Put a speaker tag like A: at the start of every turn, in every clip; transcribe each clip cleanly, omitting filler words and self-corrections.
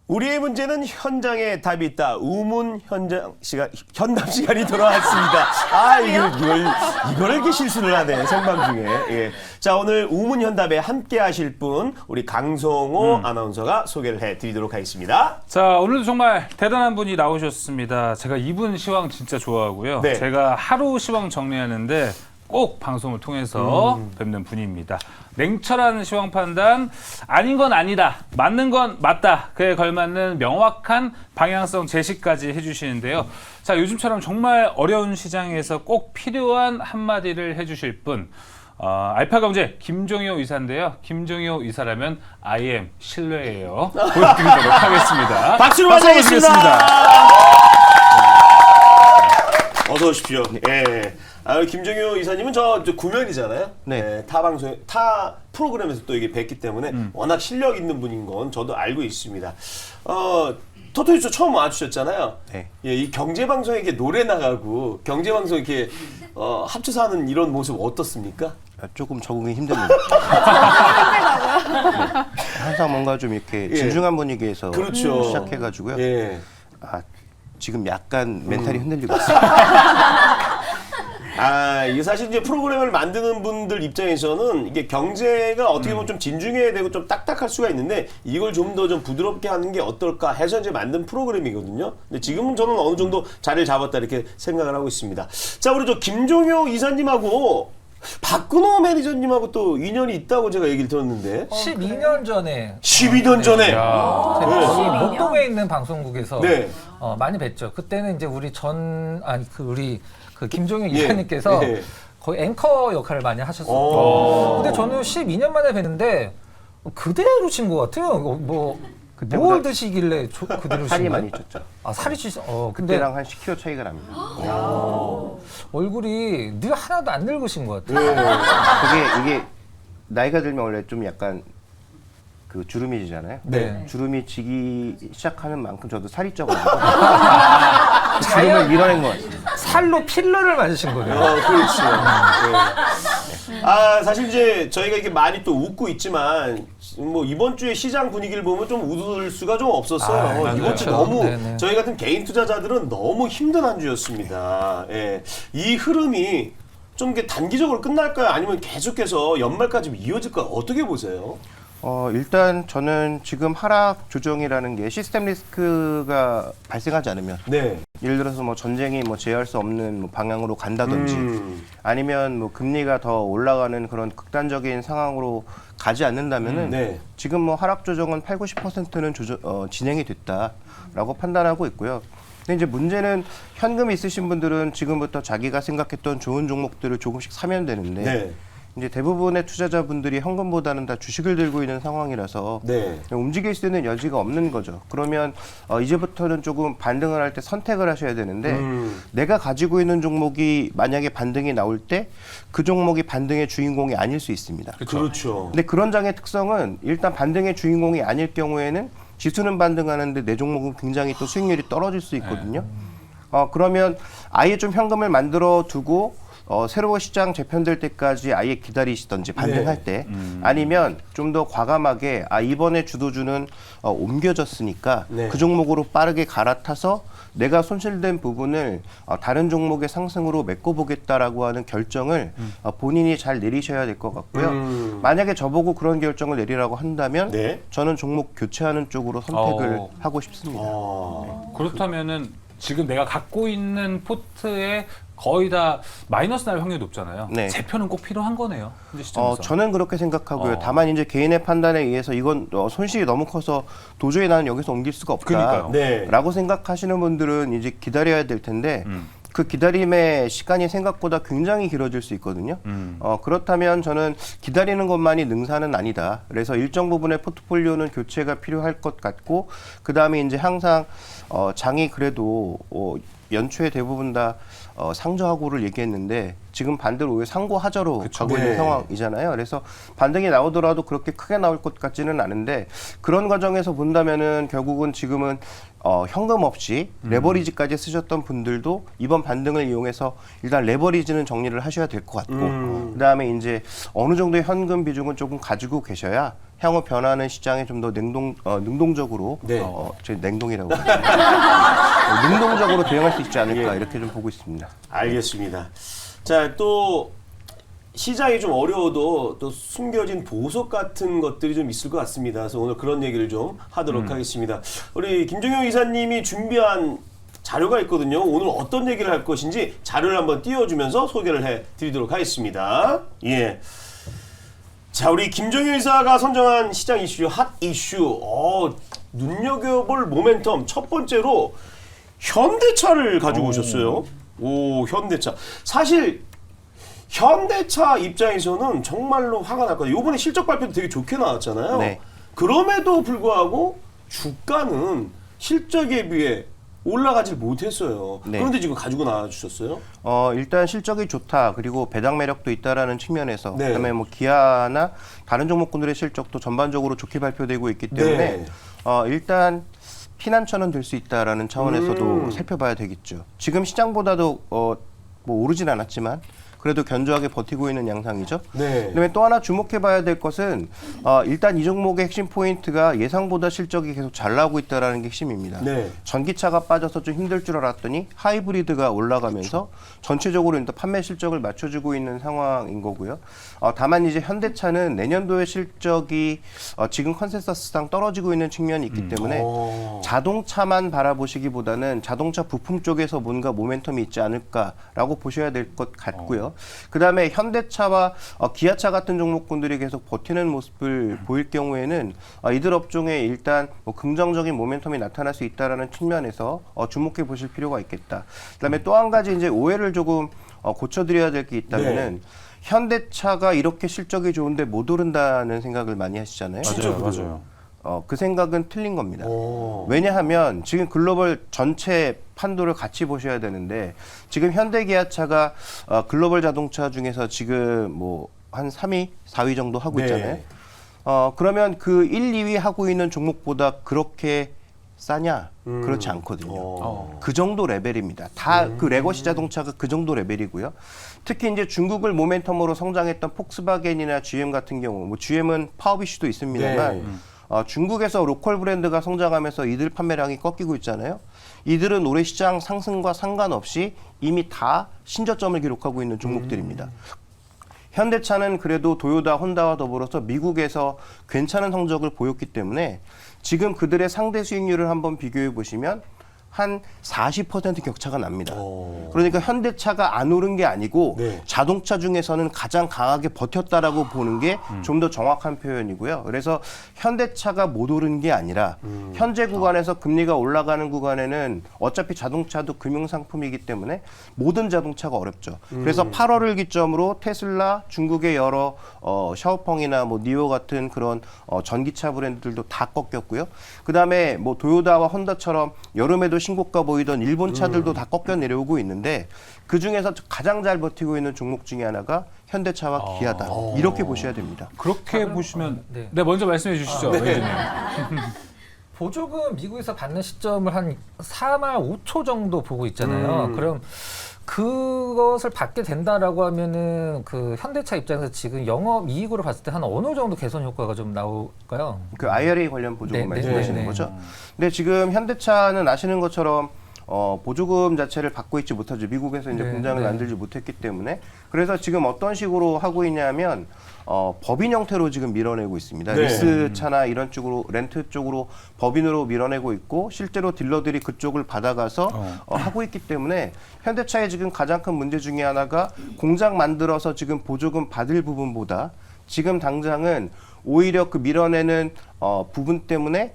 A: 우리의 문제는 현장에 답이 있다. 우문 현답 시간이 돌아왔습니다. 아, 이걸 이렇게 실수를 하네, 생방 중에. 예. 자, 오늘 우문 현답에 함께 하실 분, 우리 강성호 아나운서가 소개를 해 드리도록 하겠습니다.
B: 자, 오늘도 정말 대단한 분이 나오셨습니다. 제가 이분 시황 진짜 좋아하고요.
A: 네.
B: 제가 하루 시황 정리하는데 꼭 방송을 통해서 뵙는 분입니다. 냉철한 시황 판단, 아닌 건 아니다, 맞는 건 맞다, 그에 걸맞는 명확한 방향성 제시까지 해주시는데요. 자, 요즘처럼 정말 어려운 시장에서 꼭 필요한 한마디를 해주실 분, 알파경제 김종효 이사인데요. 김종효 이사라면 I am 신뢰예요. 보여드리도록 하겠습니다.
A: 박수로 맞이하겠습니다. 어서 오십시오. 예. 김종효 이사님은 저 구면이잖아요.
C: 네.
A: 타 프로그램에서 또 이게 뵀기 때문에 워낙 실력 있는 분인 건 저도 알고 있습니다. 토토이쇼 처음 와주셨잖아요.
C: 네.
A: 예, 이 경제방송에 이렇게 노래 나가고 경제방송 이렇게 합쳐서 하는 이런 모습 어떻습니까?
C: 조금 적응이 힘듭니다. 항상 뭔가 좀 이렇게 진중한 분위기에서
A: 그렇죠.
C: 시작해가지고요.
A: 예.
C: 지금 약간 멘탈이 흔들리고 있어요.
A: 이게 사실 이제 프로그램을 만드는 분들 입장에서는 이게 경제가 어떻게 보면 좀 진중해야 되고 좀 딱딱할 수가 있는데 이걸 좀 더 좀 부드럽게 하는 게 어떨까 해서 이제 만든 프로그램이거든요. 근데 지금은 저는 어느 정도 자리를 잡았다 이렇게 생각을 하고 있습니다. 자, 우리 저 김종효 이사님하고 박근호 매니저님하고 또 인연이 있다고 제가 얘기를 들었는데
D: 12년 전에
A: 12년 전에
D: 저희 목동에 있는 방송국에서
A: 네.
D: 많이 뵀죠. 그때는 이제 우리 김종효 이사님께서
A: 예.
D: 거의 앵커 역할을 많이 하셨었고, 근데 저는 12년 만에 뵀는데 그대로 친 것 같아요. 뭘 드시길래 그대로
C: 살이
D: 친
C: 많이
D: 거예요?
C: 쪘죠.
D: 살이 찌서. 근데
C: 그때랑 한 10kg 차이가 납니다.
D: 얼굴이 늘 하나도 안 늙으신 것 같아요.
C: 이게 나이가 들면 원래 좀 약간 그 주름이 지잖아요.
D: 네.
C: 주름이 지기 시작하는 만큼 저도 살이 쪄가지고 주름을 밀어낸 것 같습니다.
D: 살로 필러를 맞으신 거예요.
A: 그렇죠. 사실 이제 저희가 이렇게 많이 또 웃고 있지만 뭐 이번 주에 시장 분위기를 보면 좀 웃을 수가 좀 없었어요. 이번 주
D: 그렇죠.
A: 너무
D: 네네.
A: 저희 같은 개인 투자자들은 너무 힘든 한 주였습니다. 예. 이 흐름이 좀 이렇게 단기적으로 끝날까요? 아니면 계속해서 연말까지 이어질까요? 어떻게 보세요?
C: 일단 저는 지금 하락 조정이라는 게 시스템 리스크가 발생하지 않으면
A: 네.
C: 예를 들어서 뭐 전쟁이 뭐 제어할 수 없는 뭐 방향으로 간다든지 아니면 뭐 금리가 더 올라가는 그런 극단적인 상황으로 가지 않는다면은
A: 네.
C: 지금 뭐 하락 조정은 80~90%는 진행이 됐다라고 판단하고 있고요. 근데 이제 문제는 현금 있으신 분들은 지금부터 자기가 생각했던 좋은 종목들을 조금씩 사면 되는데
A: 네.
C: 이제 대부분의 투자자분들이 현금보다는 다 주식을 들고 있는 상황이라서
A: 네.
C: 움직일 수 있는 여지가 없는 거죠. 그러면 이제부터는 조금 반등을 할 때 선택을 하셔야 되는데 내가 가지고 있는 종목이 만약에 반등이 나올 때 그 종목이 반등의 주인공이 아닐 수 있습니다.
A: 그렇죠.
C: 근데 그런 장의 특성은 일단 반등의 주인공이 아닐 경우에는 지수는 반등하는데 내 종목은 굉장히 또 수익률이 떨어질 수 있거든요. 그러면 아예 좀 현금을 만들어 두고 새로운 시장 재편될 때까지 아예 기다리시던지 반등할 때 아니면 좀 더 과감하게 이번에 주도주는 옮겨졌으니까
A: 네.
C: 그 종목으로 빠르게 갈아타서 내가 손실된 부분을 다른 종목의 상승으로 메꿔보겠다라고 하는 결정을 본인이 잘 내리셔야 될 것 같고요. 만약에 저보고 그런 결정을 내리라고 한다면
A: 네.
C: 저는 종목 교체하는 쪽으로 선택을 하고 싶습니다.
B: 그렇다면은 지금 내가 갖고 있는 포트에 거의 다 마이너스 날 확률이 높잖아요.
C: 네.
B: 재편은 꼭 필요한 거네요. 현재 시점에서.
C: 저는 그렇게 생각하고요. 다만 이제 개인의 판단에 의해서 이건 손실이 너무 커서 도저히 나는 여기서 옮길 수가
B: 그러니까요.
C: 없다라고
A: 네.
C: 생각하시는 분들은 이제 기다려야 될 텐데 그 기다림의 시간이 생각보다 굉장히 길어질 수 있거든요. 그렇다면 저는 기다리는 것만이 능사는 아니다. 그래서 일정 부분의 포트폴리오는 교체가 필요할 것 같고 그 다음에 이제 항상 장이 그래도 연초에 대부분 다 상저하고를 얘기했는데 지금 반대로 왜 상고하저로 가고 있는
A: 네.
C: 상황이잖아요. 그래서 반등이 나오더라도 그렇게 크게 나올 것 같지는 않은데 그런 과정에서 본다면은 결국은 지금은 현금 없이 레버리지까지 쓰셨던 분들도 이번 반등을 이용해서 일단 레버리지는 정리를 하셔야 될 것 같고 그다음에 이제 어느 정도의 현금 비중은 조금 가지고 계셔야 향후 변하는 시장에 좀 더 능동적으로
A: 네.
C: 제 냉동이라고 능동적으로 대응할 수 있지 않을까 이렇게 좀 보고 있습니다.
A: 알겠습니다. 자, 또 시장이 좀 어려워도 또 숨겨진 보석 같은 것들이 좀 있을 것 같습니다. 그래서 오늘 그런 얘기를 좀 하도록 하겠습니다. 우리 김종용 이사님이 준비한 자료가 있거든요. 오늘 어떤 얘기를 할 것인지 자료를 한번 띄워주면서 소개를 해드리도록 하겠습니다. 예. 자, 우리 김종용 이사가 선정한 시장 이슈, 핫 이슈, 눈여겨볼 모멘텀 첫 번째로 현대차를 가지고 오셨어요. 오, 현대차. 사실 현대차 입장에서는 정말로 화가 났거든요. 이번에 실적 발표도 되게 좋게 나왔잖아요.
C: 네.
A: 그럼에도 불구하고 주가는 실적에 비해 올라가질 못했어요.
C: 네.
A: 그런데 지금 가지고 나와주셨어요.
C: 일단 실적이 좋다. 그리고 배당 매력도 있다라는 측면에서
A: 네.
C: 그다음에 뭐 기아나 다른 종목군들의 실적도 전반적으로 좋게 발표되고 있기 때문에
A: 네.
C: 일단 피난처는 될 수 있다라는 차원에서도 살펴봐야 되겠죠. 지금 시장보다도 뭐 오르진 않았지만 그래도 견조하게 버티고 있는 양상이죠.
A: 네.
C: 그다음에 또 하나 주목해봐야 될 것은 일단 이 종목의 핵심 포인트가 예상보다 실적이 계속 잘 나오고 있다는 게 핵심입니다.
A: 네.
C: 전기차가 빠져서 좀 힘들 줄 알았더니 하이브리드가 올라가면서 전체적으로 일단 판매 실적을 맞춰주고 있는 상황인 거고요. 다만 이제 현대차는 내년도의 실적이 지금 컨센서스상 떨어지고 있는 측면이 있기 때문에 자동차만 바라보시기보다는 자동차 부품 쪽에서 뭔가 모멘텀이 있지 않을까라고 보셔야 될 것 같고요. 그 다음에 현대차와 기아차 같은 종목군들이 계속 버티는 모습을 보일 경우에는 이들 업종에 일단 뭐 긍정적인 모멘텀이 나타날 수 있다라는 측면에서 주목해 보실 필요가 있겠다. 그 다음에 또 한 가지 이제 오해를 조금 고쳐드려야 될 게 있다면은 현대차가 이렇게 실적이 좋은데 못 오른다는 생각을 많이 하시잖아요.
B: 맞아요.
C: 그 생각은 틀린 겁니다. 왜냐하면 지금 글로벌 전체 판도를 같이 보셔야 되는데 지금 현대기아차가 글로벌 자동차 중에서 지금 뭐 한 3위, 4위 정도 하고 있잖아요.
A: 네.
C: 그러면 그 1, 2위 하고 있는 종목보다 그렇게 싸냐? 그렇지 않거든요. 그 정도 레벨입니다. 다 그 레거시 자동차가 그 정도 레벨이고요. 특히 이제 중국을 모멘텀으로 성장했던 폭스바겐이나 GM 같은 경우, 뭐 GM은 파업 이슈도 있습니다만 중국에서 로컬 브랜드가 성장하면서 이들 판매량이 꺾이고 있잖아요. 이들은 올해 시장 상승과 상관없이 이미 다 신저점을 기록하고 있는 종목들입니다. 현대차는 그래도 도요타, 혼다와 더불어서 미국에서 괜찮은 성적을 보였기 때문에 지금 그들의 상대 수익률을 한번 비교해 보시면 한 40% 격차가 납니다. 그러니까 현대차가 안 오른 게 아니고
A: 네.
C: 자동차 중에서는 가장 강하게 버텼다라고 보는 게 좀 더 정확한 표현이고요. 그래서 현대차가 못 오른 게 아니라 현재 구간에서 금리가 올라가는 구간에는 어차피 자동차도 금융상품이기 때문에 모든 자동차가 어렵죠. 그래서 8월을 기점으로 테슬라, 중국의 여러 샤오펑이나 뭐 니오 같은 그런 전기차 브랜드들도 다 꺾였고요. 그다음에 뭐 도요타와 혼다처럼 여름에도 신고가 보이던 일본 차들도 다 꺾여 내려오고 있는데 그 중에서 가장 잘 버티고 있는 종목 중에 하나가 현대차와 기아다. 이렇게 보셔야 됩니다.
B: 그렇게 보시면
D: 네.
B: 네, 먼저 말씀해 주시죠. 네.
D: 보조금 미국에서 받는 시점을 한 3할 5초 정도 보고 있잖아요. 그럼 그것을 받게 된다라고 하면은 그 현대차 입장에서 지금 영업 이익으로 봤을 때 한 어느 정도 개선 효과가 좀 나올까요?
C: 그 IRA 관련 보조금
D: 네,
C: 말씀하시는
D: 네.
C: 거죠. 근데 지금 현대차는 아시는 것처럼 보조금 자체를 받고 있지 못하죠. 미국에서 이제
D: 네,
C: 공장을
D: 네.
C: 만들지 못했기 때문에. 그래서 지금 어떤 식으로 하고 있냐면 법인 형태로 지금 밀어내고 있습니다.
A: 네.
C: 리스 차나 이런 쪽으로 렌트 쪽으로 법인으로 밀어내고 있고 실제로 딜러들이 그쪽을 받아가서 하고 있기 때문에 현대차의 지금 가장 큰 문제 중에 하나가 공장 만들어서 지금 보조금 받을 부분보다 지금 당장은 오히려 그 밀어내는 부분 때문에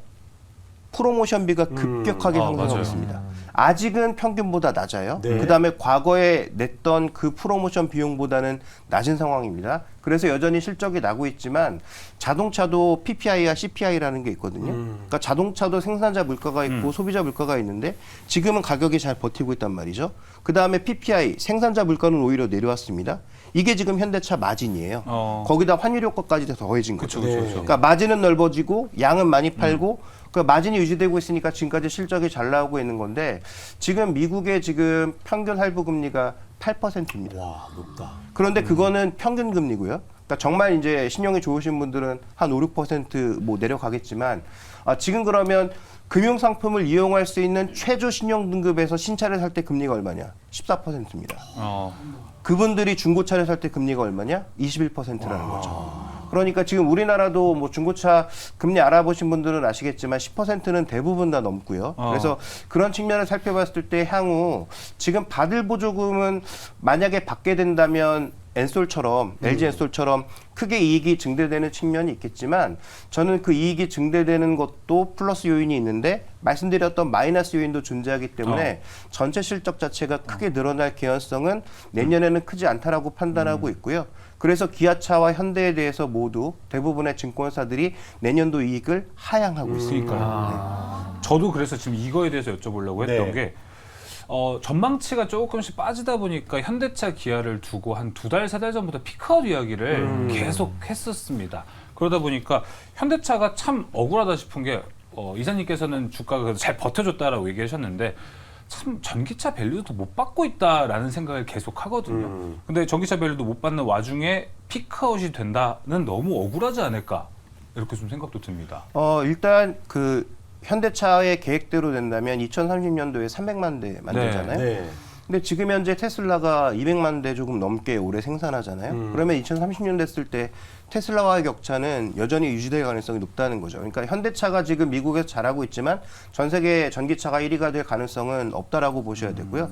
C: 프로모션비가 급격하게 상승하고
B: 맞아요.
C: 있습니다. 아직은 평균보다 낮아요.
A: 네.
C: 그다음에 과거에 냈던 그 프로모션 비용보다는 낮은 상황입니다. 그래서 여전히 실적이 나고 있지만 자동차도 PPI와 CPI라는 게 있거든요. 그러니까 자동차도 생산자 물가가 있고 소비자 물가가 있는데 지금은 가격이 잘 버티고 있단 말이죠. 그다음에 PPI 생산자 물가는 오히려 내려왔습니다. 이게 지금 현대차 마진이에요. 거기다 환율 효과까지 더해진 거죠. 그러니까 마진은 넓어지고 양은 많이 팔고 그 마진이 유지되고 있으니까 지금까지 실적이 잘 나오고 있는 건데 지금 미국의 지금 평균 할부 금리가 8%입니다.
A: 와, 높다.
C: 그런데 그거는 평균 금리고요. 그러니까 정말 이제 신용이 좋으신 분들은 한 5, 6%뭐 내려가겠지만 지금 그러면 금융 상품을 이용할 수 있는 최저 신용 등급에서 신차를 살 때 금리가 얼마냐? 14%입니다. 그분들이 중고차를 살 때 금리가 얼마냐? 21%라는 거죠. 그러니까 지금 우리나라도 뭐 중고차 금리 알아보신 분들은 아시겠지만 10%는 대부분 다 넘고요. 그래서 그런 측면을 살펴봤을 때 향후 지금 받을 보조금은 만약에 받게 된다면 엔솔처럼 LG 엔솔처럼 크게 이익이 증대되는 측면이 있겠지만 저는 그 이익이 증대되는 것도 플러스 요인이 있는데 말씀드렸던 마이너스 요인도 존재하기 때문에 전체 실적 자체가 크게 늘어날 개연성은 내년에는 크지 않다라고 판단하고 있고요. 그래서 기아차와 현대에 대해서 모두 대부분의 증권사들이 내년도 이익을 하향하고 있으니까요.
B: 저도 그래서 지금 이거에 대해서 여쭤보려고 했던
A: 네.
B: 게 전망치가 조금씩 빠지다 보니까 현대차, 기아를 두고 한 2달, 3달 전부터 피크아웃 이야기를 계속 했었습니다. 그러다 보니까 현대차가 참 억울하다 싶은 게 이사님께서는 주가가 그래도 잘 버텨줬다라고 얘기하셨는데 참 전기차 밸류도 못 받고 있다라는 생각을 계속 하거든요. 근데 전기차 밸류도 못 받는 와중에 피크아웃이 된다는 너무 억울하지 않을까 이렇게 좀 생각도 듭니다.
C: 일단 그 현대차의 계획대로 된다면 2030년도에 300만 대 만들잖아요.
A: 네.
C: 근데 지금 현재 테슬라가 200만 대 조금 넘게 올해 생산하잖아요. 그러면 2030년 됐을 때 테슬라와의 격차는 여전히 유지될 가능성이 높다는 거죠. 그러니까 현대차가 지금 미국에서 잘하고 있지만 전 세계 전기차가 1위가 될 가능성은 없다라고 보셔야 되고요.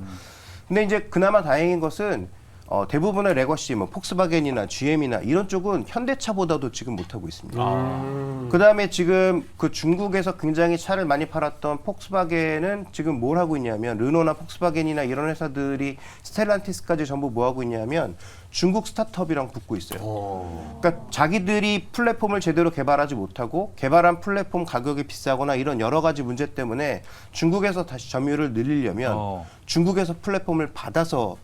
C: 근데 이제 그나마 다행인 것은 대부분의 레거시, 뭐 폭스바겐이나 GM이나 이런 쪽은 현대차보다도 지금 못하고 있습니다. 그다음에 지금 그 중국에서 굉장히 차를 많이 팔았던 폭스바겐은 지금 뭘 하고 있냐면 르노나 폭스바겐이나 이런 회사들이 스텔란티스까지 전부 뭐 하고 있냐면 중국 스타트업이랑 붙고 있어요. 그러니까 자기들이 플랫폼을 제대로 개발하지 못하고 개발한 플랫폼 가격이 비싸거나 이런 여러 가지 문제 때문에 중국에서 다시 점유율을 늘리려면 중국에서 플랫폼을 받아서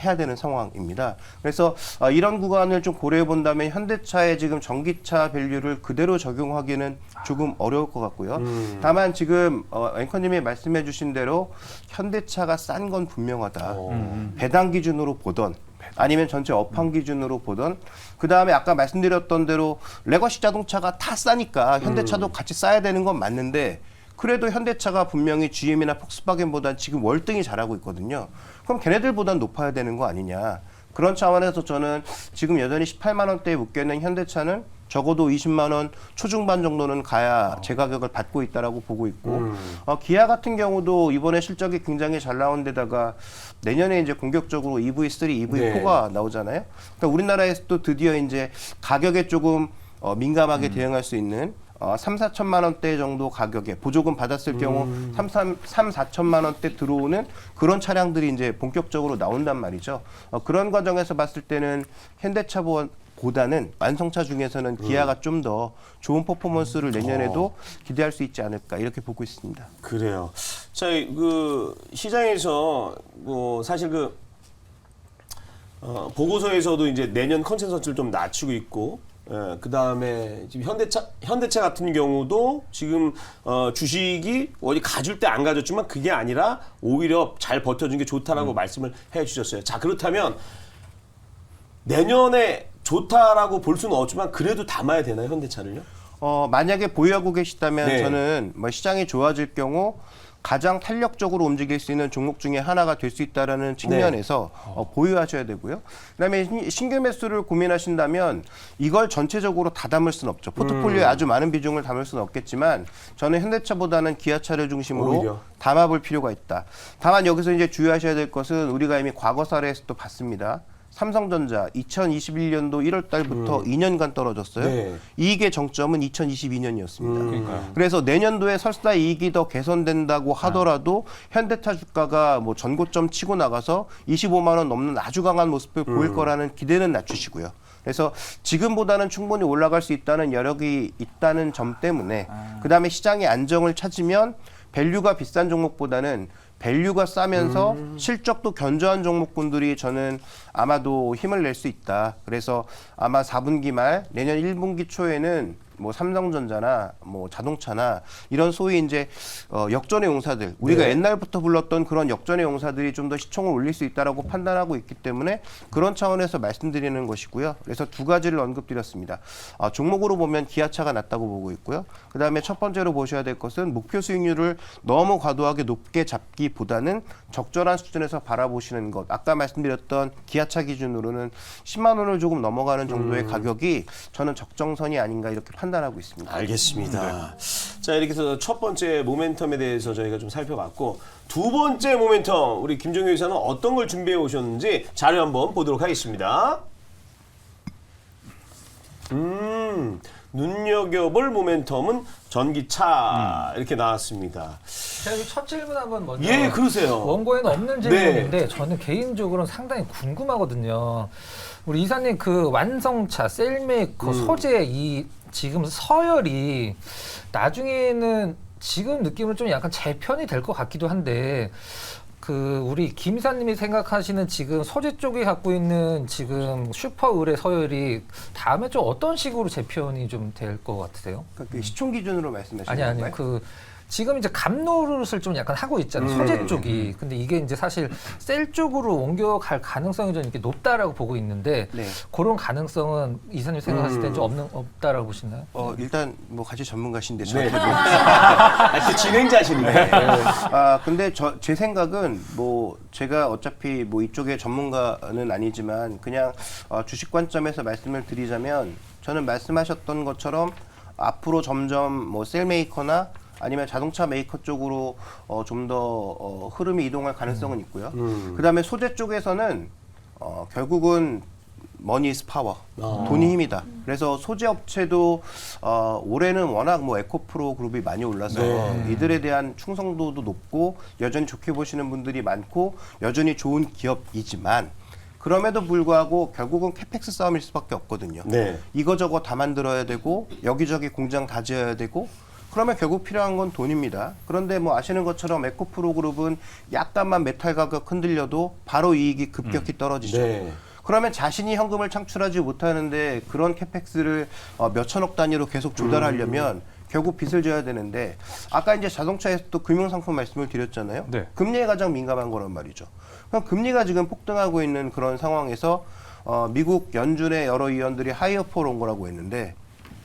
C: 해야 되는 상황입니다. 그래서 이런 구간을 좀 고려해 본다면 현대차의 지금 전기차 밸류를 그대로 적용하기는 조금 어려울 것 같고요. 다만 지금 앵커님이 말씀해 주신 대로 현대차가 싼 건 분명하다. 배당 기준으로 보던 아니면 전체 업황 기준으로 보던 그 다음에 아까 말씀드렸던 대로 레거시 자동차가 다 싸니까 현대차도 같이 싸야 되는 건 맞는데 그래도 현대차가 분명히 GM이나 폭스바겐보다 지금 월등히 잘하고 있거든요. 그럼 걔네들보단 높아야 되는 거 아니냐. 그런 차원에서 저는 지금 여전히 18만 원대에 묶여있는 현대차는 적어도 20만 원 초중반 정도는 가야 제 가격을 받고 있다라고 보고 있고 기아 같은 경우도 이번에 실적이 굉장히 잘 나온 데다가 내년에 이제 본격적으로 EV3, EV4가 나오잖아요. 그러니까 우리나라에서도 드디어 이제 가격에 조금 민감하게 대응할 수 있는 3, 4천만 원대 정도 가격에 보조금 받았을 경우 3, 4천만 원대 들어오는 그런 차량들이 이제 본격적으로 나온단 말이죠. 그런 과정에서 봤을 때는 현대차보다는 완성차 중에서는 기아가 좀 더 좋은 퍼포먼스를 내년에도 기대할 수 있지 않을까 이렇게 보고 있습니다.
A: 그래요. 자, 그 시장에서 뭐 사실 보고서에서도 이제 내년 컨센서스를 좀 낮추고 있고, 그 다음에 지금 현대차 같은 경우도 지금 주식이 어디 가줄 때 안 가졌지만 그게 아니라 오히려 잘 버텨준 게 좋다라고 말씀을 해주셨어요. 자, 그렇다면 내년에 좋다라고 볼 수는 없지만 그래도 담아야 되나요, 현대차를요?
C: 만약에 보유하고 계시다면
A: 네.
C: 저는 뭐 시장이 좋아질 경우 가장 탄력적으로 움직일 수 있는 종목 중에 하나가 될 수 있다라는 측면에서 보유하셔야 되고요. 그다음에 신규 매수를 고민하신다면 이걸 전체적으로 다 담을 수는 없죠. 포트폴리오에 아주 많은 비중을 담을 수는 없겠지만 저는 현대차보다는 기아차를 중심으로
A: 오히려.
C: 담아볼 필요가 있다. 다만 여기서 이제 주의하셔야 될 것은 우리가 이미 과거 사례에서도 봤습니다. 삼성전자 2021년도 1월 달부터 2년간 떨어졌어요.
A: 네.
C: 이익의 정점은 2022년이었습니다. 그래서 내년도에 설사 이익이 더 개선된다고 하더라도 현대차 주가가 뭐 전고점 치고 나가서 25만 원 넘는 아주 강한 모습을 보일 거라는 기대는 낮추시고요. 그래서 지금보다는 충분히 올라갈 수 있다는 여력이 있다는 점 때문에 그다음에 시장의 안정을 찾으면 밸류가 비싼 종목보다는 밸류가 싸면서 실적도 견조한 종목군들이 저는 아마도 힘을 낼 수 있다. 그래서 아마 4분기 말 내년 1분기 초에는 뭐 삼성전자나 뭐 자동차나 이런 소위 이제 역전의 용사들 우리가
A: 네.
C: 옛날부터 불렀던 그런 역전의 용사들이 좀 더 시총을 올릴 수 있다라고 판단하고 있기 때문에 그런 차원에서 말씀드리는 것이고요. 그래서 두 가지를 언급드렸습니다. 종목으로 보면 기아차가 낮다고 보고 있고요. 그다음에 첫 번째로 보셔야 될 것은 목표 수익률을 너무 과도하게 높게 잡기보다는 적절한 수준에서 바라보시는 것. 아까 말씀드렸던 기아차 기준으로는 10만 원을 조금 넘어가는 정도의 가격이 저는 적정선이 아닌가 이렇게 판단하고 있습니다.
A: 알겠습니다. 자, 이렇게 해서 첫 번째 모멘텀에 대해서 저희가 좀 살펴봤고 두 번째 모멘텀 우리 김종효 이사는 어떤 걸 준비해 오셨는지 자료 한번 보도록 하겠습니다. 눈여겨볼 모멘텀은 전기차 이렇게 나왔습니다.
D: 제가 첫 질문 한번 먼저.
A: 예, 그러세요.
D: 원고에는 없는 질문인데 저는 개인적으로는 상당히 궁금하거든요. 우리 이사님 그 완성차, 셀메이커, 소재 이 지금 서열이 나중에는 지금 느낌은 좀 약간 재편이 될 것 같기도 한데 그 우리 김 이사님이 생각하시는 지금 소재 쪽이 갖고 있는 지금 슈퍼 의뢰 서열이 다음에 좀 어떤 식으로 재편이 좀 될 것 같으세요?
C: 그러니까 그 시총 기준으로 말씀하시는
D: 아니
C: 건가요?
D: 아니요. 그 지금 이제 감노릇을 좀 약간 하고 있잖아요. 소재 쪽이. 근데 이게 이제 사실 셀 쪽으로 옮겨갈 가능성이 좀 이렇게 높다라고 보고 있는데
C: 네.
D: 그런 가능성은 이사님 생각하실 때 좀 없다라고 보시나요?
C: 일단 뭐 같이 전문가신데
A: 네.
C: 저한테
A: 또 진행자시니까.
C: 근데 제 생각은 뭐 제가 어차피 뭐 이쪽의 전문가는 아니지만 그냥 주식 관점에서 말씀을 드리자면 저는 말씀하셨던 것처럼 앞으로 점점 뭐 셀메이커나 아니면 자동차 메이커 쪽으로 좀 더 흐름이 이동할 가능성은 있고요. 그다음에 소재 쪽에서는 결국은 머니 is 파워, 돈이 힘이다. 그래서 소재 업체도 올해는 워낙 뭐 에코프로 그룹이 많이 올라서
A: 네.
C: 이들에 대한 충성도도 높고 여전히 좋게 보시는 분들이 많고 여전히 좋은 기업이지만 그럼에도 불구하고 결국은 캐펙스 싸움일 수밖에 없거든요.
A: 네.
C: 이거저거 다 만들어야 되고 여기저기 공장 다 지어야 되고 그러면 결국 필요한 건 돈입니다. 그런데 뭐 아시는 것처럼 에코프로 그룹은 약간만 메탈 가격 흔들려도 바로 이익이 급격히 떨어지죠.
A: 네.
C: 그러면 자신이 현금을 창출하지 못하는데 그런 캐펙스를 몇천억 단위로 계속 조달하려면 결국 빚을 져야 되는데 아까 이제 자동차에서 또 금융상품 말씀을 드렸잖아요.
B: 네.
C: 금리에 가장 민감한 거란 말이죠. 그럼 금리가 지금 폭등하고 있는 그런 상황에서 미국 연준의 여러 위원들이 하이어포를 온 거라고 했는데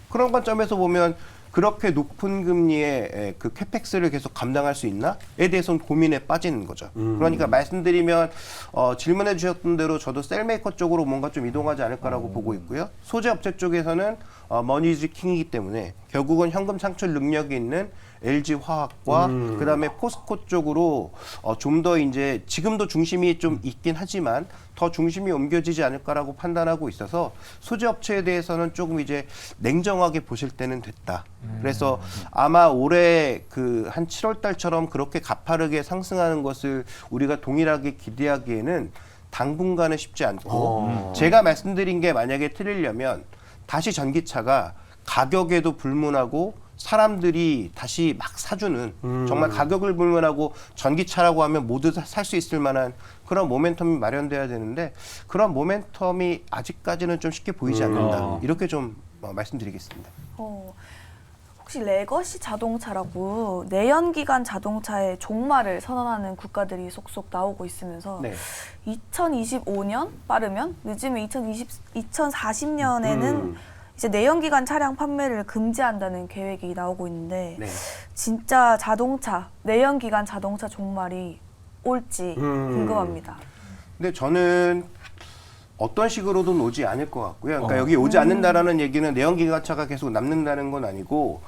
C: 그런 관점에서 보면 그렇게 높은 금리의 그 캐펙스를 계속 감당할 수 있나?에 대해서는 고민에 빠지는 거죠. 그러니까 말씀드리면 질문해 주셨던 대로 저도 셀메이커 쪽으로 뭔가 좀 이동하지 않을까라고 보고 있고요. 소재 업체 쪽에서는 머니즈 킹이기 때문에 결국은 현금 창출 능력이 있는 LG 화학과 그다음에 포스코 쪽으로 좀 더 이제 지금도 중심이 좀 있긴 하지만 더 중심이 옮겨지지 않을까라고 판단하고 있어서 소재 업체에 대해서는 조금 이제 냉정하게 보실 때는 됐다. 그래서 아마 올해 그 한 7월 달처럼 그렇게 가파르게 상승하는 것을 우리가 동일하게 기대하기에는 당분간은 쉽지 않고 제가 말씀드린 게 만약에 틀리려면 다시 전기차가 가격에도 불문하고 사람들이 다시 막 사주는 정말 가격을 불문하고 전기차라고 하면 모두 살 수 있을 만한 그런 모멘텀이 마련돼야 되는데 그런 모멘텀이 아직까지는 좀 쉽게 보이지 않는다. 이렇게 좀 말씀드리겠습니다.
E: 혹시 레거시 자동차라고 내연기관 자동차의 종말을 선언하는 국가들이 속속 나오고 있으면서
C: 네.
E: 2025년 빠르면 늦으면 2040년에는 이제 내연기관 차량 판매를 금지한다는 계획이 나오고 있는데
C: 네.
E: 진짜 자동차, 내연기관 자동차 종말이 올지 궁금합니다.
C: 근데 저는 어떤 식으로든 오지 않을 것 같고요. 그러니까 여기 오지 않는다라는 얘기는 내연기관차가 계속 남는다는 건 아니고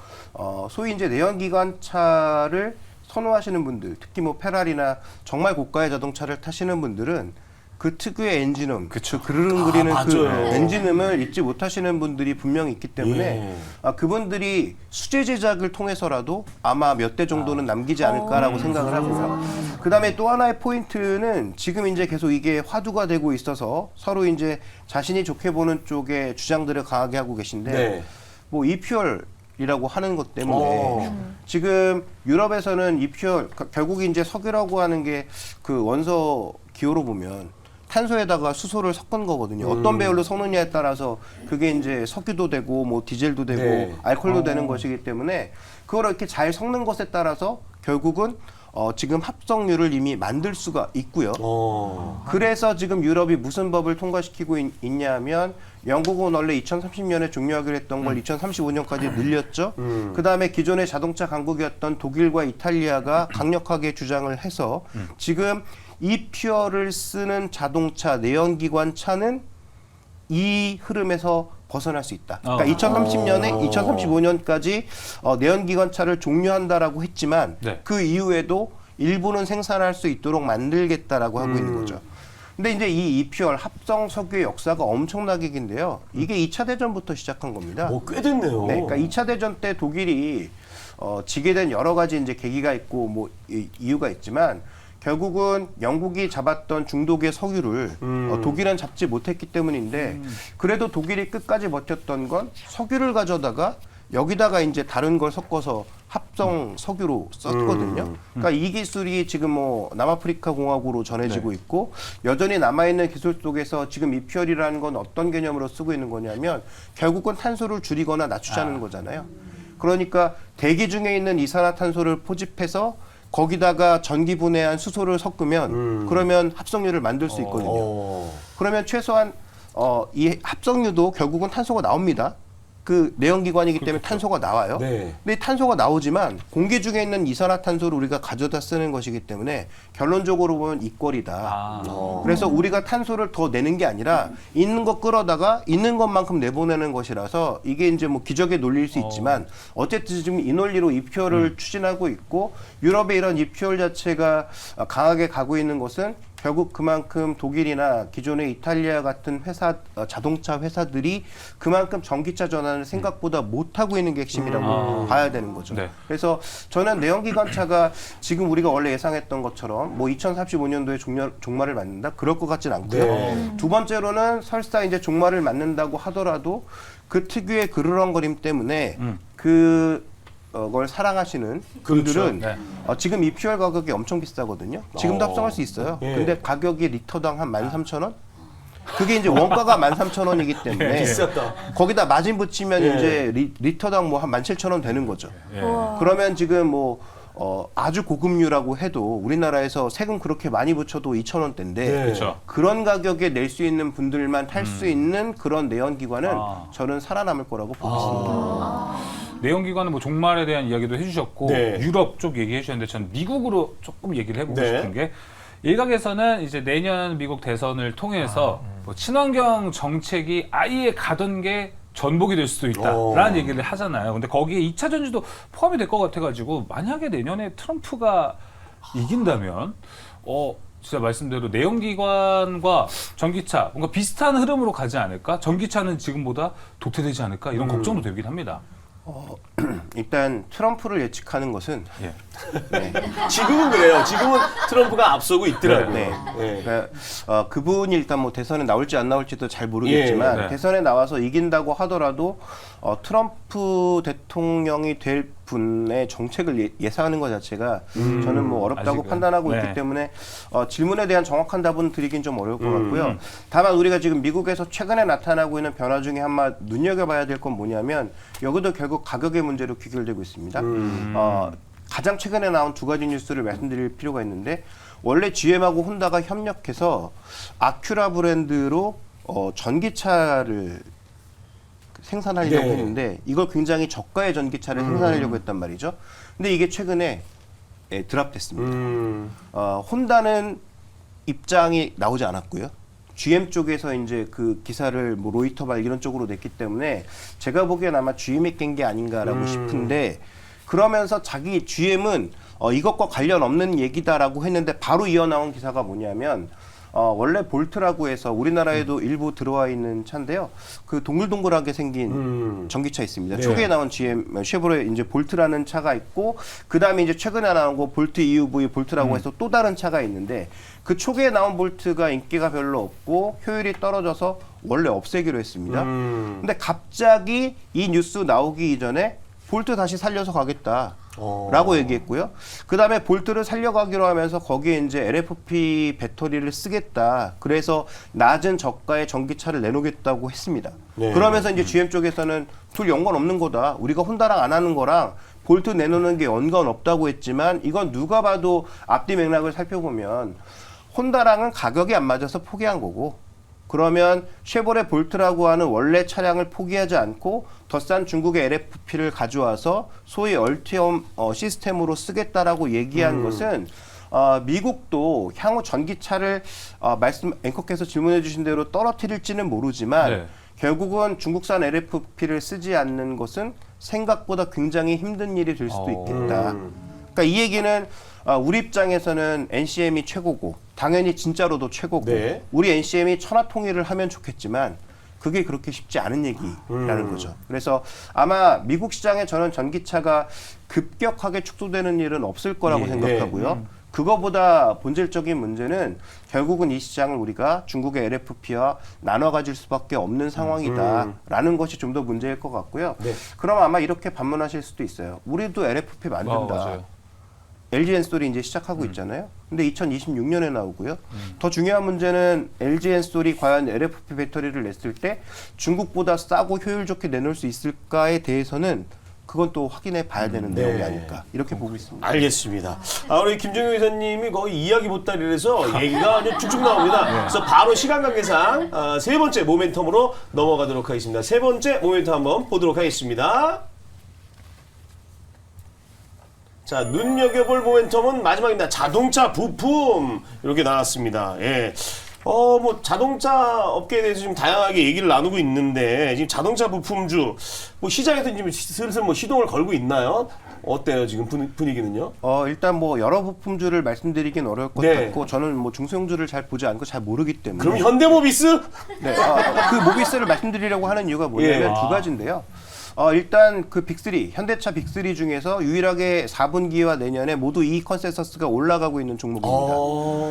C: 소위 이제 내연기관차를 선호하시는 분들, 특히 뭐 페라리나 정말 고가의 자동차를 타시는 분들은 그 특유의 엔진음, 그르릉거리는 그
A: 맞아요.
C: 엔진음을 잊지 못하시는 분들이 분명히 있기 때문에 그분들이 수제 제작을 통해서라도 아마 몇 대 정도는 남기지 않을까라고 생각을 하고요. 그다음에 또 하나의 포인트는 지금 이제 계속 이게 화두가 되고 있어서 서로 이제 자신이 좋게 보는 쪽에 주장들을 강하게 하고 계신데
A: 네.
C: 뭐 이퓨얼 이라고 하는 것 때문에 지금 유럽에서는 이퓨얼 결국 이제 석유라고 하는 게 그 원소 기호로 보면 탄소에다가 수소를 섞은 거거든요. 어떤 배율로 섞느냐에 따라서 그게 이제 석유도 되고 뭐 디젤도 되고
A: 네.
C: 알코올도 되는 것이기 때문에 그걸 이렇게 잘 섞는 것에 따라서 결국은 지금 합성유를 이미 만들 수가 있고요. 그래서 지금 유럽이 무슨 법을 통과시키고 있냐면 영국은 원래 2030년에 종료하기로 했던 걸 2035년까지 늘렸죠. 그 다음에 기존의 자동차 강국이었던 독일과 이탈리아가 강력하게 주장을 해서 지금 이퓨얼을 쓰는 자동차, 내연기관 차는 이 흐름에서 벗어날 수 있다. 그러니까 2030년에 2035년까지 내연기관차를 종료한다라고 했지만
B: 네.
C: 그 이후에도 일부는 생산할 수 있도록 만들겠다라고 하고 있는 거죠. 근데 이제 이 이퓨얼 합성 석유의 역사가 엄청나게 긴데요. 이게 2차 대전부터 시작한 겁니다.
A: 꽤 됐네요.
C: 네, 그러니까 2차 대전 때 독일이 지게 된 여러 가지 이제 계기가 있고 뭐 이유가 있지만 결국은 영국이 잡았던 중독의 석유를 독일은 잡지 못했기 때문인데 그래도 독일이 끝까지 버텼던 건 석유를 가져다가 여기다가 이제 다른 걸 섞어서 합성 석유로 썼거든요. 그러니까 이 기술이 지금 뭐 남아프리카 공화국으로 전해지고 있고 여전히 남아있는 기술 속에서 지금 이퓨얼이라는 건 어떤 개념으로 쓰고 있는 거냐면 결국은 탄소를 줄이거나 낮추자는 거잖아요. 그러니까 대기 중에 있는 이산화탄소를 포집해서 거기다가 전기 분해한 수소를 섞으면 그러면 합성유를 만들 수 있거든요. 그러면 최소한 이 합성유도 결국은 탄소가 나옵니다. 그 내연기관이기 때문에 탄소가 나와요.
A: 네.
C: 근데 탄소가 나오지만 공기 중에 있는 이산화탄소를 우리가 가져다 쓰는 것이기 때문에 결론적으로 보면 이권이다. 그래서 우리가 탄소를 더 내는 게 아니라 있는 거 끌어다가 있는 것만큼 내보내는 것이라서 이게 이제 뭐 기적의 논리일 수 있지만 어쨌든 지금 이 논리로 이퓨얼을 추진하고 있고 유럽의 이런 이퓨얼 자체가 강하게 가고 있는 것은 결국 그만큼 독일이나 기존의 이탈리아 같은 회사, 자동차 회사들이 그만큼 전기차 전환을 생각보다 못하고 있는 게 핵심이라고 봐야 되는 거죠.
B: 네.
C: 그래서 저는 내연기관차가 지금 우리가 원래 예상했던 것처럼 뭐 2035년도에 종말을 맞는다? 그럴 것 같진 않고요.
A: 네.
C: 두 번째로는 설사 이제 종말을 맞는다고 하더라도 그 특유의 그르렁거림 때문에 그걸 사랑하시는 분들은
B: 네.
C: 지금 이퓨얼 가격이 엄청 비싸거든요. 지금도 합성할 수 있어요.
A: 예.
C: 근데 가격이 리터당 한 13,000원? 그게 이제 원가가 13,000원이기 때문에
A: 비쌌다.
C: 거기다 마진 붙이면 이제 리터당 뭐 한 17,000원 되는 거죠.
E: 우와.
C: 그러면 지금 뭐 아주 고급류라고 해도 우리나라에서 세금 그렇게 많이 붙여도 2,000원대인데
A: 네.
B: 그렇죠.
C: 그런 가격에 낼 수 있는 분들만 탈 수 있는 그런 내연기관은 저는 살아남을 거라고 보고 있습니다.
B: 내연기관은 뭐 종말에 대한 이야기도 해주셨고
A: 네.
B: 유럽 쪽 얘기해 주셨는데 저는 미국으로 조금 얘기를 해보고
A: 네.
B: 싶은 게 일각에서는 이제 내년 미국 대선을 통해서 뭐 친환경 정책이 아예 가던 게 전복이 될 수도 있다라는 얘기를 하잖아요. 근데 거기에 2차 전지도 포함이 될 것 같아가지고 만약에 내년에 트럼프가 이긴다면 진짜 말씀대로 내연기관과 전기차 뭔가 비슷한 흐름으로 가지 않을까? 전기차는 지금보다 도태되지 않을까? 이런 걱정도 되긴 합니다.
C: 일단 트럼프를 예측하는 것은
B: 예.
C: 네.
A: 지금은 그래요. 지금은 트럼프가 앞서고 있더라고요.
C: 네.
A: 네.
C: 그러니까 그분이 일단 뭐 대선에 나올지 안 나올지도 잘 모르겠지만
B: 예, 네.
C: 대선에 나와서 이긴다고 하더라도 트럼프 대통령이 될 분의 정책을 예상하는 것 자체가 저는 뭐 어렵다고
B: 아직은.
C: 판단하고
B: 네.
C: 있기 때문에 질문에 대한 정확한 답은 드리긴 좀 어려울 것 같고요. 다만 우리가 지금 미국에서 최근에 나타나고 있는 변화 중에 한마 눈여겨봐야 될 건 뭐냐면 여기도 결국 가격의 문제로 귀결되고 있습니다. 가장 최근에 나온 두 가지 뉴스를 말씀드릴 필요가 있는데 원래 GM하고 혼다가 협력해서 아큐라 브랜드로 전기차를 생산하려고
A: 네.
C: 했는데 이걸 굉장히 저가의 전기차를 생산하려고 했단 말이죠. 근데 이게 최근에 드랍됐습니다. 혼다는 입장이 나오지 않았고요. GM 쪽에서 이제 그 기사를 뭐 로이터발 이런 쪽으로 냈기 때문에 제가 보기엔 아마 GM이 깬 게 아닌가라고 싶은데 그러면서 자기 GM은 이것과 관련 없는 얘기다라고 했는데 바로 이어나온 기사가 뭐냐면 원래 볼트라고 해서 우리나라에도 일부 들어와 있는 차인데요. 그 동글동글하게 생긴 전기차 있습니다.
A: 네.
C: 초기에 나온 GM 쉐보레 이제 볼트라는 차가 있고 그 다음에 이제 최근에 나온 거 볼트 EUV 볼트라고 해서 또 다른 차가 있는데 그 초기에 나온 볼트가 인기가 별로 없고 효율이 떨어져서 원래 없애기로 했습니다. 근데 갑자기 이 뉴스 나오기 이전에 볼트 다시 살려서 가겠다. 라고 얘기했고요. 그 다음에 볼트를 살려가기로 하면서 거기에 이제 LFP 배터리를 쓰겠다. 그래서 낮은 저가의 전기차를 내놓겠다고 했습니다.
A: 네.
C: 그러면서 이제 GM 쪽에서는 둘 연관 없는 거다. 우리가 혼다랑 안 하는 거랑 볼트 내놓는 게 연관 없다고 했지만 이건 누가 봐도 앞뒤 맥락을 살펴보면 혼다랑은 가격이 안 맞아서 포기한 거고 그러면 쉐보레 볼트라고 하는 원래 차량을 포기하지 않고 더 싼 중국의 LFP를 가져와서 소위 얼티엄 시스템으로 쓰겠다라고 얘기한 것은 미국도 향후 전기차를 말씀 앵커께서 질문해 주신 대로 떨어뜨릴지는 모르지만
B: 네.
C: 결국은 중국산 LFP를 쓰지 않는 것은 생각보다 굉장히 힘든 일이 될 수도 있겠다. 그러니까 이 얘기는 우리 입장에서는 NCM이 최고고 당연히 진짜로도 최고고
A: 네.
C: 우리 NCM이 천하통일을 하면 좋겠지만 그게 그렇게 쉽지 않은 얘기라는 거죠. 그래서 아마 미국 시장에 저는 전기차가 급격하게 축소되는 일은 없을 거라고
A: 예.
C: 생각하고요. 그거보다 본질적인 문제는 결국은 이 시장을 우리가 중국의 LFP와 나눠 가질 수밖에 없는 상황이다라는 것이 좀 더 문제일 것 같고요.
A: 네.
C: 그럼 아마 이렇게 반문하실 수도 있어요. 우리도 LFP 만든다.
B: 맞아요.
C: LG 엔솔이 이제 시작하고 있잖아요. 근데 2026년에 나오고요. 더 중요한 문제는 LG 엔솔이 과연 LFP 배터리를 냈을 때 중국보다 싸고 효율 좋게 내놓을 수 있을까에 대해서는 그건 또 확인해 봐야 되는
A: 네.
C: 내용이 아닐까 이렇게 보고 있습니다.
A: 알겠습니다. 우리 김정용 의사님이 거의 이야기 보따리라서 얘기가 아주 쭉쭉 나옵니다. 그래서 바로 시간 관계상 세 번째 모멘텀으로 넘어가도록 하겠습니다. 세 번째 모멘텀 한번 보도록 하겠습니다. 자, 눈여겨볼 모멘텀은 마지막입니다. 자동차 부품 이렇게 나왔습니다. 예. 뭐 자동차 업계에 대해서 지금 다양하게 얘기를 나누고 있는데 지금 자동차 부품주 뭐 시장에서 지금 슬슬 뭐 시동을 걸고 있나요? 어때요 지금 분위기는요?
C: 일단 뭐 여러 부품주를 말씀드리긴 어려울 것
A: 네.
C: 같고 저는 뭐 중소형주를 잘 보지 않고 잘 모르기 때문에
A: 그럼 현대모비스?
C: 네, 그 모비스를 말씀드리려고 하는 이유가 뭐냐면
A: 예.
C: 두 가지인데요. 일단 그 빅3, 현대차 빅3 중에서 유일하게 4분기와 내년에 모두 이익 컨센서스가 올라가고 있는 종목입니다.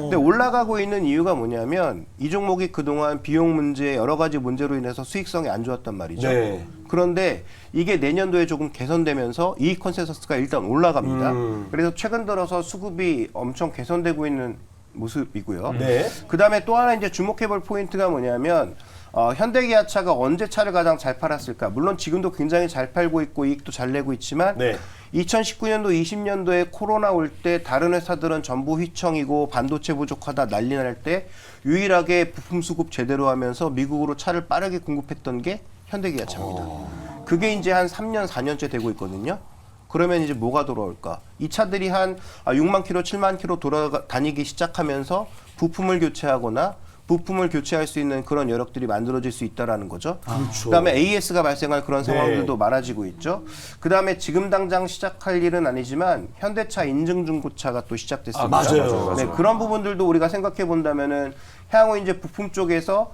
C: 근데 올라가고 있는 이유가 뭐냐면 이 종목이 그동안 비용 문제, 여러 가지 문제로 인해서 수익성이 안 좋았단 말이죠.
A: 네.
C: 그런데 이게 내년도에 조금 개선되면서 이익 컨센서스가 일단 올라갑니다. 그래서 최근 들어서 수급이 엄청 개선되고 있는 모습이고요.
A: 네.
C: 그다음에 또 하나 이제 주목해볼 포인트가 뭐냐면 현대기아차가 언제 차를 가장 잘 팔았을까? 물론 지금도 굉장히 잘 팔고 있고 이익도 잘 내고 있지만
A: 네.
C: 2019년도, 20년도에 코로나 올 때 다른 회사들은 전부 휘청이고 반도체 부족하다 난리 날 때 유일하게 부품 수급 제대로 하면서 미국으로 차를 빠르게 공급했던 게 현대기아차입니다. 그게 이제 한 3년, 4년째 되고 있거든요. 그러면 이제 뭐가 돌아올까? 이 차들이 한 6만 킬로, 7만 킬로 돌아다니기 시작하면서 부품을 교체하거나 부품을 교체할 수 있는 그런 여력들이 만들어질 수 있다라는 거죠.
A: 그렇죠.
C: 그다음에 AS가 발생할 그런 상황들도
A: 네.
C: 많아지고 있죠. 그다음에 지금 당장 시작할 일은 아니지만 현대차 인증 중고차가 또 시작됐습니다.
A: 맞아요.
C: 네, 그런 부분들도 우리가 생각해 본다면은 향후 이제 부품 쪽에서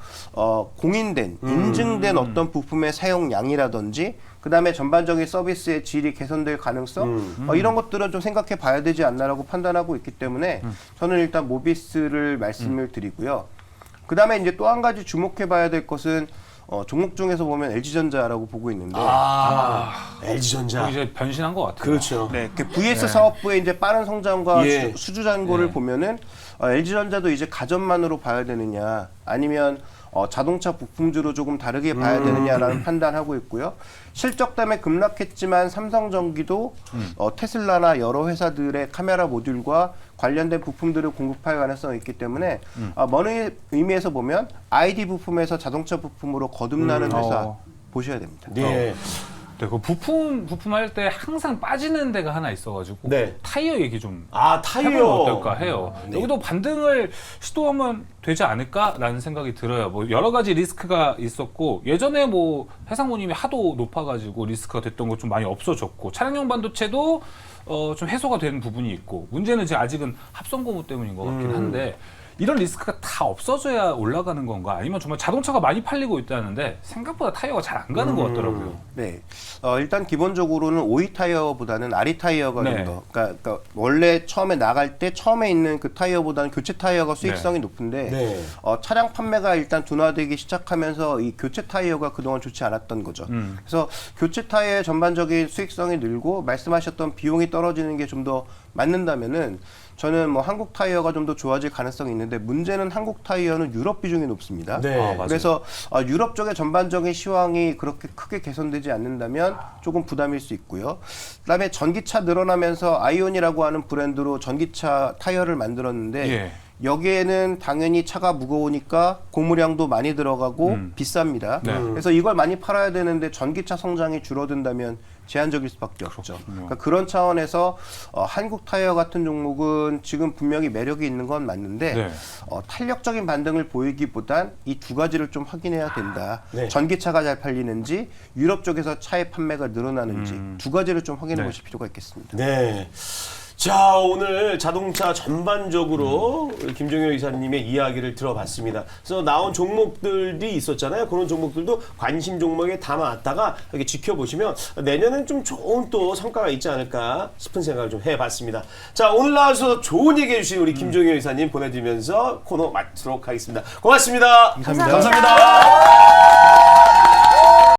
C: 공인된 인증된 어떤 부품의 사용량이라든지 그다음에 전반적인 서비스의 질이 개선될 가능성 이런 것들은 좀 생각해 봐야 되지 않나라고 판단하고 있기 때문에 저는 일단 모비스를 말씀을 드리고요. 그다음에 이제 또 한 가지 주목해 봐야 될 것은 종목 중에서 보면 LG전자라고 보고 있는데
A: LG전자.
B: 이제 변신한 것 같아요.
A: 그렇죠.
C: 네, 그 VS 사업부의 이제 빠른 성장과
A: 예.
C: 수주 잔고를 보면은 LG전자도 이제 가전만으로 봐야 되느냐 아니면 자동차 부품주로 조금 다르게 봐야 되느냐라는 판단하고 있고요. 실적 때문에 급락했지만 삼성전기도 테슬라나 여러 회사들의 카메라 모듈과 관련된 부품들을 공급할 가능성이 있기 때문에 먼 의미에서 보면 ID 부품에서 자동차 부품으로 거듭나는 회사 보셔야 됩니다.
A: 네.
B: 네, 그 부품 할 때 항상 빠지는 데가 하나 있어가지고
A: 네.
B: 타이어 얘기 좀
A: 타이어.
B: 해보면 어떨까 해요. 여기도 반등을 시도하면 되지 않을까라는 생각이 들어요. 뭐 여러 가지 리스크가 있었고 예전에 뭐 해상모님이 하도 높아가지고 리스크가 됐던 거 좀 많이 없어졌고 차량용 반도체도 좀 해소가 되는 부분이 있고 문제는 이제 아직은 합성 고무 때문인 것 같긴 한데 이런 리스크가 다 없어져야 올라가는 건가? 아니면 정말 자동차가 많이 팔리고 있다는데 생각보다 타이어가 잘 안 가는 것 같더라고요.
C: 네. 일단 기본적으로는 OE 타이어보다는 RE 타이어가
B: 네.
C: 좀 더. 그러니까 원래 처음에 나갈 때 처음에 있는 그 타이어보다는 교체 타이어가 수익성이 높은데
A: 네.
C: 차량 판매가 일단 둔화되기 시작하면서 이 교체 타이어가 그동안 좋지 않았던 거죠. 그래서 교체 타이어의 전반적인 수익성이 늘고 말씀하셨던 비용이 떨어지는 게 좀 더 맞는다면은 저는 뭐 한국 타이어가 좀 더 좋아질 가능성이 있는데 문제는 한국 타이어는 유럽 비중이 높습니다.
A: 네.
B: 아, 맞아요.
C: 그래서 유럽 쪽의 전반적인 시황이 그렇게 크게 개선되지 않는다면 조금 부담일 수 있고요. 그다음에 전기차 늘어나면서 아이온이라고 하는 브랜드로 전기차 타이어를 만들었는데
B: 예.
C: 여기에는 당연히 차가 무거우니까 고무량도 많이 들어가고 비쌉니다.
B: 네.
C: 그래서 이걸 많이 팔아야 되는데 전기차 성장이 줄어든다면 제한적일 수밖에 없죠. 그러니까 그런 차원에서 한국 타이어 같은 종목은 지금 분명히 매력이 있는 건 맞는데
B: 네.
C: 탄력적인 반등을 보이기보단 이 두 가지를 좀 확인해야 된다.
A: 네.
C: 전기차가 잘 팔리는지 유럽 쪽에서 차의 판매가 늘어나는지 두 가지를 좀 확인해
B: 네.
C: 보실 필요가 있겠습니다.
A: 네. 자, 오늘 자동차 전반적으로 김종효 이사님의 이야기를 들어봤습니다. 그래서 나온 종목들이 있었잖아요. 그런 종목들도 관심 종목에 담아왔다가 이렇게 지켜보시면 내년엔 좀 좋은 또 성과가 있지 않을까 싶은 생각을 좀 해봤습니다. 자, 오늘 나와서 좋은 얘기 해주신 우리 김종효 이사님 보내드리면서 코너 마치도록 하겠습니다. 고맙습니다.
C: 감사합니다.
A: 감사합니다.